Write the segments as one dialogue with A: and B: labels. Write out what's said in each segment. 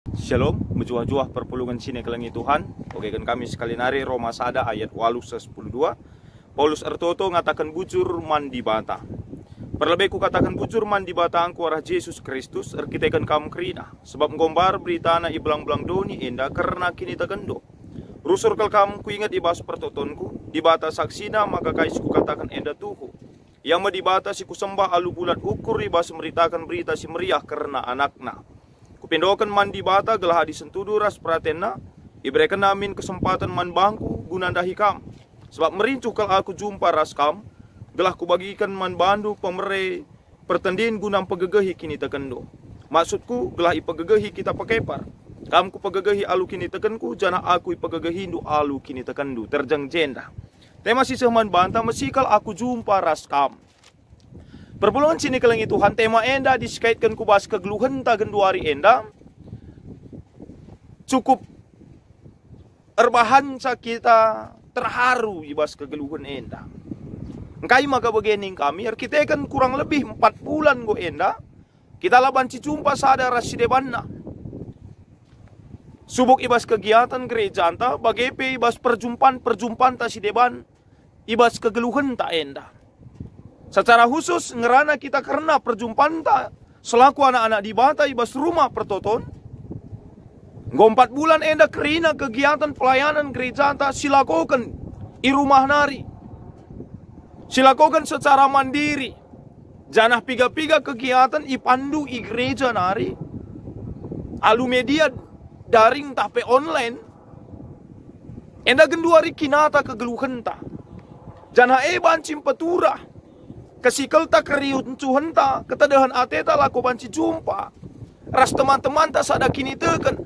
A: Shalom, menjuah-juah perpulungan sini kelangi Tuhan. Oke kan kami sekali nari Roma sada ayat 8:10-12. Paulus ertoto ngatakan bujur mandi bata. Perlebih ku katakan bujur mandi bata angku arah Yesus Kristus erkitekan kamu kerina. Sebab ngombar berita na iblang-blang doni enda karena kini tegendo. Rusur kal kamu ku ingat ibas pertotonku. Di bata saksina maka kais ku katakan enda tuhu. Yang ma di bata si ku sembah alu bulat ukur ibas meritakan berita si meriah karena anakna. Kupindokan mandi bata gelah disentudu ras pratena. Ibrekan namin kesempatan man bangku gunandahi kam. Sebab merincuh kal aku jumpa ras kam. Gelah kubagikan man bandu pemere pertandin gunam pegegehi kini tekendo. Maksudku gelah ipegegehi kita pakepar. Kam ku pegegehi alu kini tekenku. Jana aku ipegegehindu alu kini tekendu. Terjang jenda. Tema sisah man banta mesikal aku jumpa ras kam. Perpulungan sini kelangi Tuhan, tema enda dikaitkan kubas kegeluhan ta genduari enda. Cukup erbahan kita terharu ibas kegeluhan enda. Engkai maka begening kami, kita kan kurang lebih 4 bulan go enda. Kita laban cicumpa sadar rasidebanna. Subuk ibas kegiatan gereja anta, bagepe ibas perjumpaan ta sideban, ibas kegeluhan ta enda. Secara khusus ngerana kita karena perjumpaan tak selaku anak-anak di bata ibas rumah pertoton. 4 bulan enda kerina kegiatan pelayanan gereja tak silakokan i rumah nari. Silakokan secara mandiri. Janah piga-piga kegiatan i pandu i gereja nari. Alu media daring tape online. Enda genduari kinata kegeluhan tak. Janah bancim peturah. Kesikal tak keriun cuhan tak, ketadahan ateta laku banci jumpa. Ras teman-teman tak sada kini teken.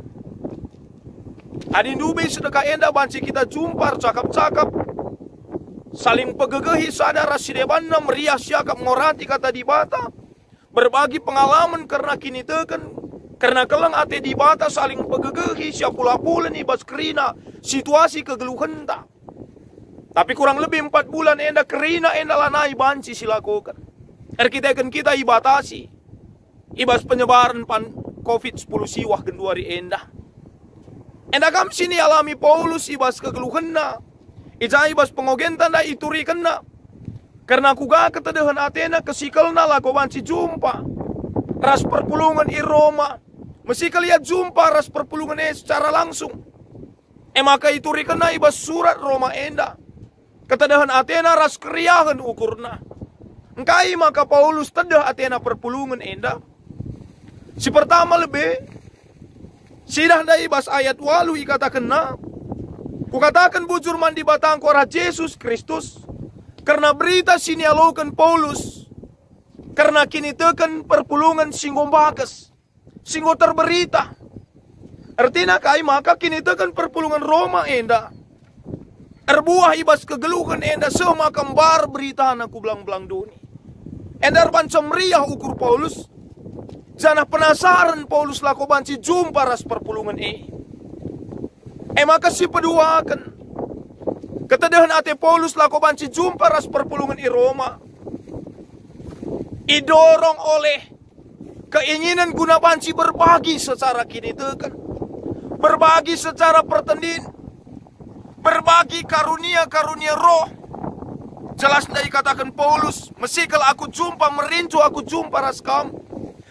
A: Adin dube sedekah enda banci kita jumpa, cakap-cakap. Saling pegegehi sadar rasidebanna meriah siakap ngorati kata di bata. Berbagi pengalaman karena kini teken. Karena kelang ate di bata saling pegegehi siapula-pula nih bas kerina situasi kegeluhan tak. Tapi kurang lebih 4 bulan enda kerina enda lanai banci silakukan. Kita ibatasi. Ibas penyebaran COVID-10 siwah genduari enda. Enda kam sini alami Paulus ibas kegeluhanna. Ija ibas pengogentan da iturikanna. Karena kuga ketadahan Athena kesikalna lako banci jumpa. Ras perpulungan i Roma. Mesikal lihat jumpa ras perpulungan secara langsung. Maka iturikanna ibas surat Roma enda. Ketadahan Athena ras keriahan ukurna. Engkai maka Paulus tedah Athena perpulungan enda. Si pertama lebih. Sidah dari bas ayat walu ikatakan na. Kukatakan bujur mandi batangku arah Yesus Kristus. Karena berita sinialokan Paulus. Karena kini teken perpulungan singgo bakas. Singgo terberita. Artinya kai maka kini teken perpulungan Roma enda. Erbuah ibas kegeluhan enda semua kembar berita aku belang-belang doni. Enda banca meriah ukur Paulus. Janah penasaran Paulus lako banci jumpa ras perpulungan maka si peduakan. Ketadahan ate Paulus lako banci jumpa ras perpulungan i Roma. Idorong oleh keinginan guna banci berbagi secara kini tekan. Berbagi secara pertandin. Berbagi karunia-karunia roh. Jelas dari katakan Paulus. Mesikal aku jumpa merincu aku jumpa ras kamu.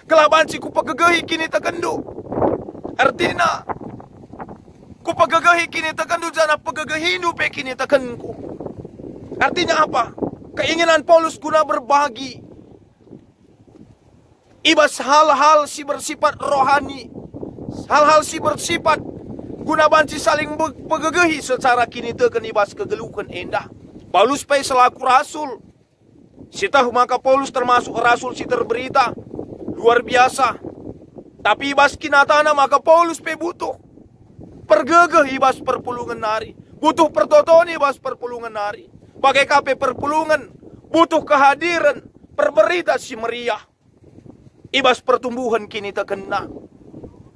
A: Kelabanci ku pegegehi kini tekendu. Artinya. Ku pegegehi kini tekendu. Jana pegegehindu pe kini tekenku. Artinya apa? Keinginan Paulus guna berbagi. Ibas hal-hal si bersifat rohani. Hal-hal si bersifat guna banci saling pegegehi secara kini teken ibas kegeluhan endah. Paulus pay selaku rasul. Sitah maka Paulus termasuk rasul si terberita. Luar biasa. Tapi ibas kinatana maka Paulus pay butuh. Pergegeh ibas perpulungan nari. Butuh pertoton ibas perpulungan nari. Bagai kape perpulungan. Butuh kehadiran. Perberita si meriah. Ibas pertumbuhan kini tekena.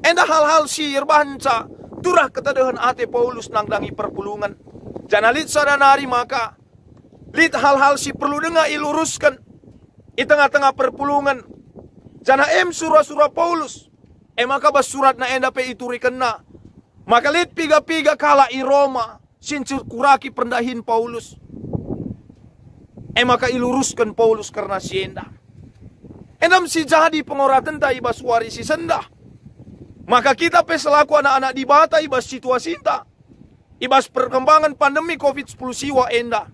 A: Endah hal-hal si irbanca. Turah ketadahan ate Paulus nangdangi perpulungan. Jangan lit sadanari maka. Lit hal-hal si perlu dengar iluruskan. Di tengah-tengah perpulungan. Jangan surah-surah Paulus. Maka bas surat na enda pe itu rikena. Maka lit piga-piga kala i Roma. Sincir kuraki pendahin Paulus. Maka iluruskan Paulus karena sienda. Endam si jadi pengoratan ta ibas warisi sendah. Maka kita pe selaku anak-anak di bata ibas situasi ta. Ibas perkembangan pandemi COVID-10 siwa enda.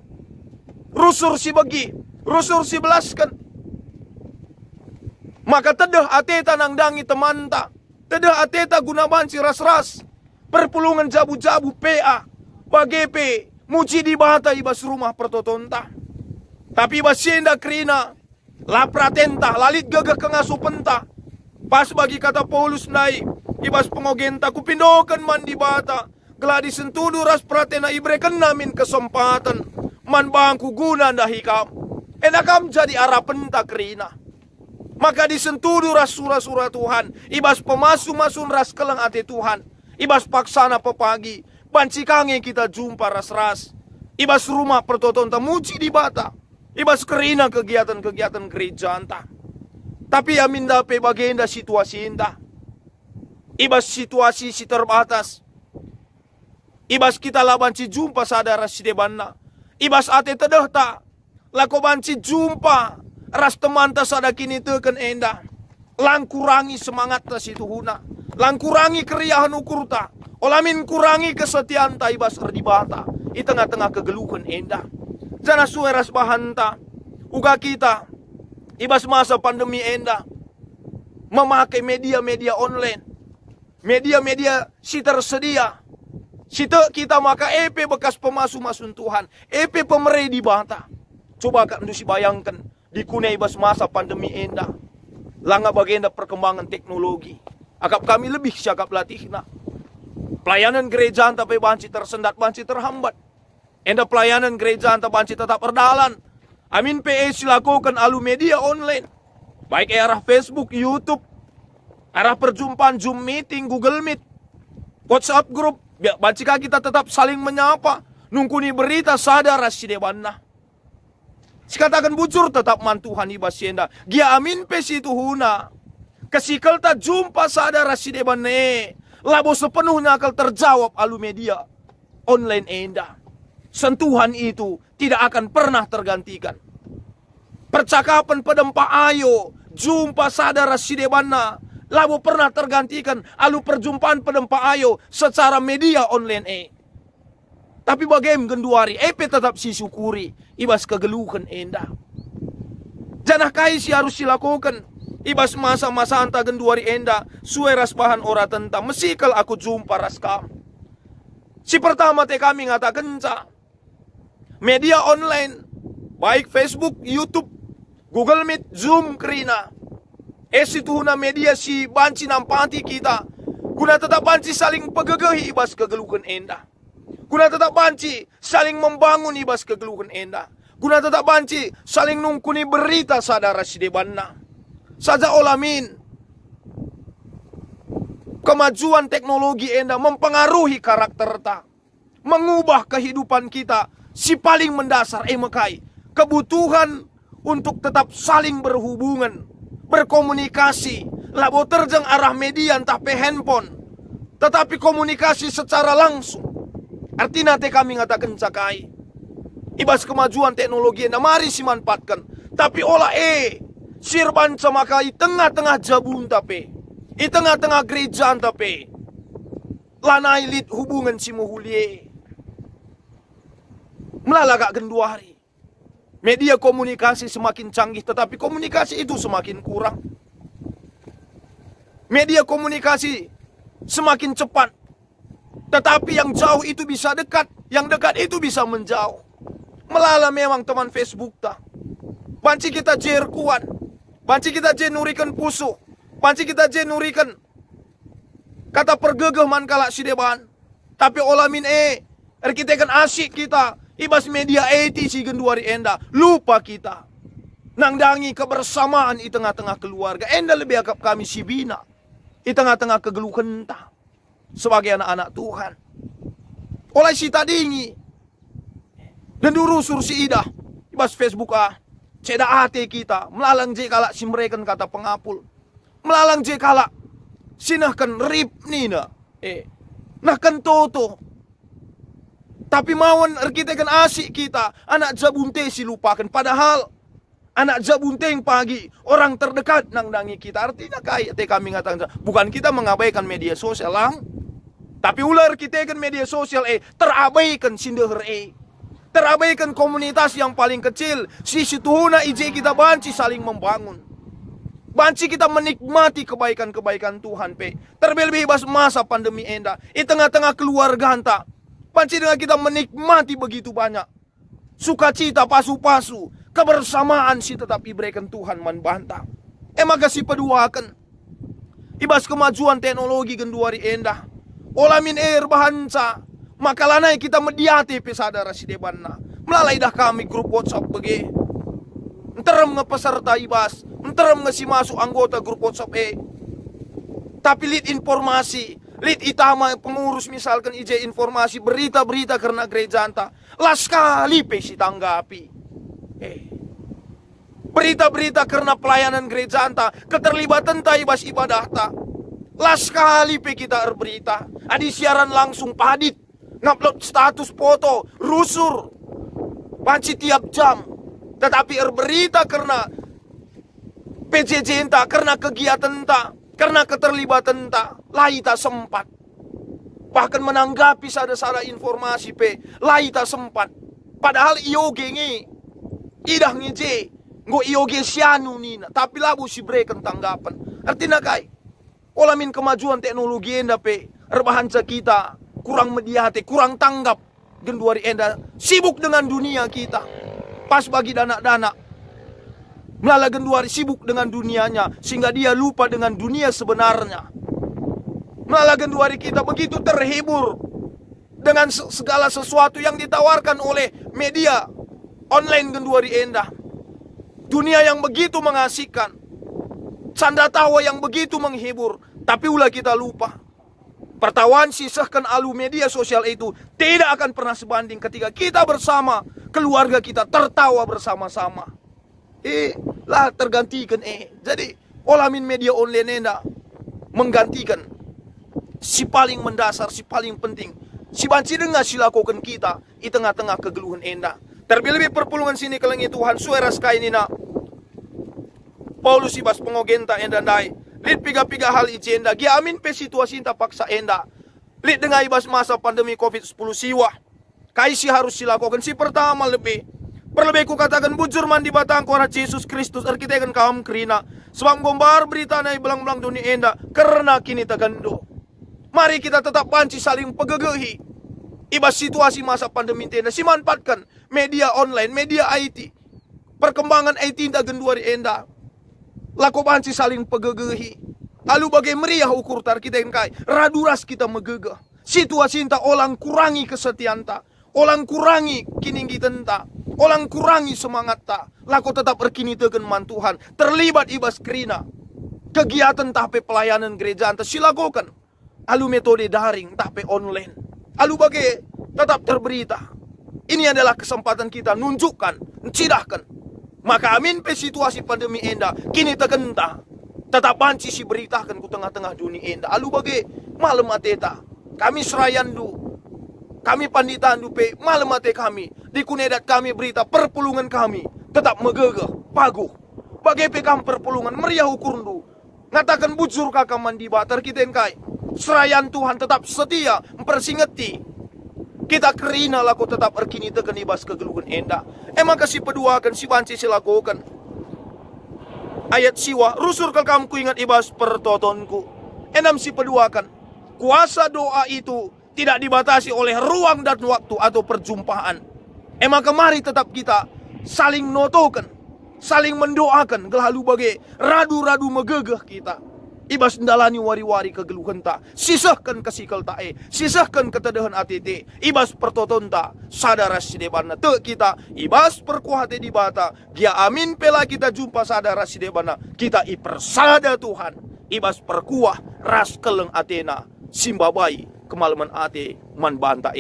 A: Rusur si bagi, rusur si belaskan. Maka tedah ateta nang dangi temanta. Tedah ateta gunaban si ras-ras. Perpulungan jabu-jabu PA. Bagepe, muci di bata ibas rumah pertotonta. Tapi ibas sienda krina. Lapratenta, lalit gagah kengasu penta. Pas bagi kata Paulus naik. Ibas pengogenta kupindokan man di bata. Geladi sentudu ras pratena ibreken namin kesempatan. Man bangku guna ndahi kam. Enakam jadi arah penta kerina. Maka disentudu ras surah-surah Tuhan. Ibas pemasu-masun ras keleng ate Tuhan. Ibas paksana pepagi. Banci kange kita jumpa ras-ras. Ibas rumah pertoton tamuci di bata. Ibas kerina kegiatan-kegiatan gereja anta. Tapi amin dape bagenda situasi enta. Ibas situasi si terbatas. Ibas kita lah banci jumpa sadara si debanna. Ibas ate tedah ta. Lako banci jumpa. Ras teman ta sada kini teken enda. Lang kurangi semangat ta si tuhuna. Lang kurangi keriahan ukur ta. Olamin kurangi kesetiaan ta ibas erdibata. I tengah-tengah kegeluhan enda. Jana sueras bahan ta. Uga kita. Ibas masa pandemi enda. Memakai media-media online. Media-media si tersedia. Sita kita maka EP bekas pemasu-masun Tuhan. EP pemerintah di bata. Coba kak ndusi bayangkan. Di kunai bas masa pandemi enda. Langa bagenda perkembangan teknologi. Akap kami lebih siakap latihna. Pelayanan gereja anta pe banci tersendat, banci terhambat. Enda pelayanan gereja anta banci tetap berdalan. Amin PE silakukan alu media online. Baik arah Facebook, YouTube. Arah perjumpaan Zoom meeting, Google Meet. WhatsApp group. Bacika kita tetap saling menyapa. Nungkuni berita sadar si debanna. Sikatakan bujur tetap mantuhan ibas sienda. Gia amin pesi tuhuna. Kesikal tak jumpa sadar si debanne. Labo sepenuhnya akal terjawab alu media online enda. Sentuhan itu tidak akan pernah tergantikan. Percakapan pedempa ayo. Jumpa sadar si debanna. Labo pernah tergantikan alu perjumpaan pedempa ayo secara media online Tapi bagaimana genduari EP tetap si syukuri ibas kegeluhan enda. Janah kai si harus silakukan ibas masa-masa anta genduari enda sueras bahan ora tentang mesikal aku jumpa raskam. Si pertama te kami ngatakan media online baik Facebook, YouTube, Google Meet, Zoom kerina. Situhuna media si banci nampati kita. Guna tetap banci saling pegegehi ibas kegeluhan enda. Guna tetap banci saling membangun ibas kegeluhan enda. Guna tetap banci saling nungkuni berita sadara si debanna. Saja olamin. Kemajuan teknologi enda mempengaruhi karakter ta. Mengubah kehidupan kita si paling mendasar mekai. Kebutuhan untuk tetap saling berhubungan. Berkomunikasi, labo terjang arah media entah pe handphone, tetapi komunikasi secara langsung. Artinya te kami ngatakan cakai, ibas kemajuan teknologi yang mari si manfaatkan. Tapi olah sirban samakai tengah-tengah jabun tapi, i tengah-tengah gereja tapi, lanai lit hubungan si muhulie, melalagak genduari. Media komunikasi semakin canggih, tetapi komunikasi itu semakin kurang. Media komunikasi semakin cepat, tetapi yang jauh itu bisa dekat, yang dekat itu bisa menjauh. Melala memang teman Facebook ta. Banci kita jerkuan, banci kita jenurikan pusu, banci kita jenurikan kata pergegeh man kalak si deban. Tapi olamin kita kan asyik kita. Ibas media si genduari enda. Lupa kita. Nangdangi kebersamaan di tengah-tengah keluarga. Enda lebih akap kami si bina. Di tengah-tengah kegeluhan ta. Sebagai anak-anak Tuhan. Oleh si tadingi. Dan durusur si idah. Ibas Facebook Ceda ate kita. Melalang je kalak si mereka kata pengapul. Melalang je kalak. sinahkan rip nina. Nahkan toto. Tapi mawon kita kan asik kita. Anak jabunte si lupakan. Padahal anak jabunte yang pagi. Orang terdekat nangdangi kita. Artinya kayak kami ngatakan. Bukan kita mengabaikan media sosial lang. Tapi ular kita kan media sosial terabaikan sindeher terabaikan komunitas yang paling kecil. Sisi tuhuna ije kita banci saling membangun. Banci kita menikmati kebaikan-kebaikan Tuhan terlebih bas masa pandemi enda. Di tengah-tengah keluarga anta. Banci dengan kita menikmati begitu banyak. Sukacita pasu-pasu. Kebersamaan si tetap diberikan Tuhan membantah. Maka si peduakan. Ibas kemajuan teknologi genduari enda. Olamin bahanca. Maka lanai kita mediati pesadara si debanna. Melalai dah kami grup WhatsApp bagi. Enterem ngepeserta ibas. Enterem ngesi masuk anggota grup WhatsApp Tapi lead informasi. Lead itama pengurus misalkan ije informasi. Berita-berita karena gereja anta. Las kali si tanggapi. Berita-berita karena pelayanan gereja anta. Keterlibatan ta ibas ibadah ta. Las kali kita berita. Adi siaran langsung padit. Ngupload status foto. Rusur. Panci tiap jam. Tetapi berita karena PJJ entah. Karena kegiatan entah. Karena keterlibatan entah. Lai tak sempat. Bahkan menanggapi sada-sada informasi lai tak sempat. Padahal ioge ngi. Idah ngije. Ngo ioge sianu nina. Tapi labu si berikan tanggapan. Artinya kai. Olamin kemajuan teknologi enda rebahanca kita kurang mediate, kurang tanggap genduari enda sibuk dengan dunia kita. Pas bagi dana-dana melala genduari sibuk dengan dunianya sehingga dia lupa dengan dunia sebenarnya. Melala genduari kita begitu terhibur dengan segala sesuatu yang ditawarkan oleh media online genduari enda. Dunia yang begitu mengasihkan. Canda tawa yang begitu menghibur. Tapi ulah kita lupa. Pertawaan sisahkan alu media sosial itu tidak akan pernah sebanding ketika kita bersama. Keluarga kita tertawa bersama-sama. Lah tergantikan Jadi olamin media online enda menggantikan si paling mendasar, si paling penting. Si banci dengar silakukan kita di tengah-tengah kegeluhan enda. Terlebih perpulungan sini kelengi Tuhan suara sekali nina. Paulus ibas pengogenta enda dai. Lid piga-piga hal ijenda. Gia amin pe situasi inta paksa enda. Lid dengan ibas masa pandemi COVID-10 siwa. Kaisi harus silakukan. Si pertama Perlebih ku katakan bujur mandi batang kuara Yesus Kristus. Arkitekan kaum kerina. Sebab gombar berita nai belang-belang dunia enda. Karena kini tegando. Mari kita tetap banci saling pegegehi. Ibas situasi masa pandemi enda. Si manfaatkan media online, media IT. Perkembangan IT inta genduari enda. Laku banci saling pegegehi. Lalu bagai meriah ukur tar kita yang kai. Raduras kita megegeh. Situasi inta orang kurangi kesetiaan ta. Orang kurangi kininggi tenta. Orang kurangi semangat ta. Laku tetap berkini tegen man Tuhan. Terlibat ibas kerina. Kegiatan tape pelayanan gereja anta silakukan. Alu metode daring tape online. Alu bagai tetap terberita. Ini adalah kesempatan kita nunjukkan, mencidahkan. Maka amin pe situasi pandemi enda kini tegenta. Tetap banci si beritakan ku tengah-tengah dunia enda. Alu bagai malam ateta. Kami serayandu. Kami panditandu pe malam ate kami. Di kunedat kami berita perpulungan kami. Tetap megegeh, paguh. Bagai pe kam perpulungan meriah ukurundu. Ngatakan bujur kakak mandi batar kita kai. Serayan Tuhan tetap setia mempersingeti. Kita kerina laku tetap erkini tekan ibas kegeluhan enda. Emang kasih peduakan si banci silakukan. Ayat siwa, rusur ke kamu ingat ibas pertotonku. Enam si peduakan. Kuasa doa itu tidak dibatasi oleh ruang dan waktu atau perjumpaan. Emang kemari tetap kita saling notokan. Saling mendoakan. Gelalu bagai radu-radu megegeh kita. Ibas ndalani wari-wari kegeluhan ta. Sisahkan kesikal ta Sisahkan ketedahan ATT. Ibas pertoton ta. Sadara sidebana te kita. Ibas perkuhate di bata. Gia amin pela kita jumpa sadara sidebana. Kita ipersada Tuhan. Ibas perkuah ras keleng Atena. Simbabai kemalaman ate man banta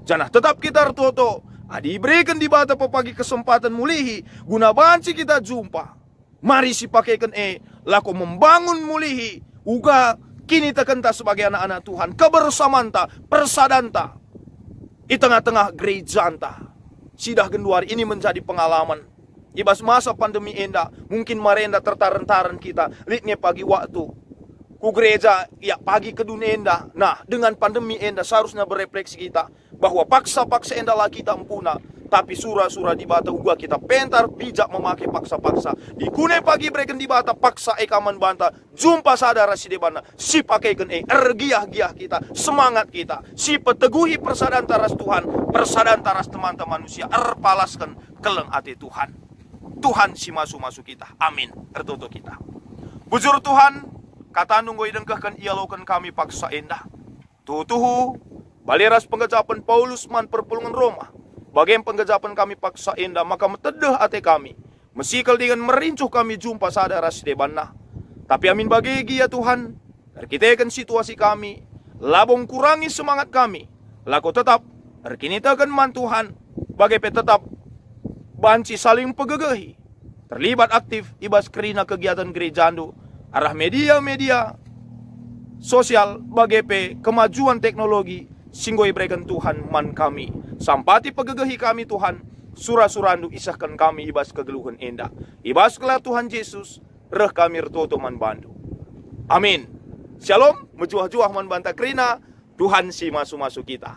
A: Janah tetap kita rtoto. Adi berikan di bata pepagi kesempatan mulihi. Guna banci kita jumpa. Mari si pakaikan laku membangun mulihi. Uga kini tekenta sebagai anak-anak Tuhan, kebersamaan ta, persaudaraan ta, di tengah-tengah gereja anta. Sidah genduari ini menjadi pengalaman. Ibas masa pandemi enda, mungkin marenda tertaran-taran kita, litnya pagi waktu. Ku gereja, ya pagi ke dunia enda. Nah, dengan pandemi enda seharusnya berefleksi kita, bahwa paksa-paksa enda lah kita empuna. Tapi surah-surah di bata gua kita pentar bijak memakai paksa-paksa. Di kune pagi breken di bata paksa ekaman banta. Jumpa sadara si debana. Si pakaikan ergiah-giah kita. Semangat kita. Si peteguhi persaudaraan taras Tuhan. Persaudaraan taras teman-teman manusia. Erpalaskan keleng ati Tuhan. Tuhan si masuk-masuk kita. Amin. Ertoto kita. Bujur Tuhan. Kata nunggu idengkahkan ia laukan kami paksa endah. Tutuhu. Baleras penggejapan Paulus man perpulungan Roma. Bagian penggejapan kami paksa endah, maka metedeh ate kami. Mesikal dengan merincuh kami jumpa sadara sedebana. Tapi amin bagi ya Tuhan. Erkitekan situasi kami. Labong kurangi semangat kami. Laku tetap. Erkinitakan man Tuhan. Bagai tetap. Banci saling pegegehi. Terlibat aktif ibas kerina kegiatan gereja andu. Arah media-media sosial bagai kemajuan teknologi. Singgoi berikan Tuhan man kami. Sampati pegegehi kami Tuhan. Surah-surandu isahkan kami ibas kegeluhan endah. Ibas kelah Tuhan Yesus. Reh kami retoto man bandu. Amin. Shalom. Mejuah-juah man banta kerina. Tuhan si masuk-masuk kita.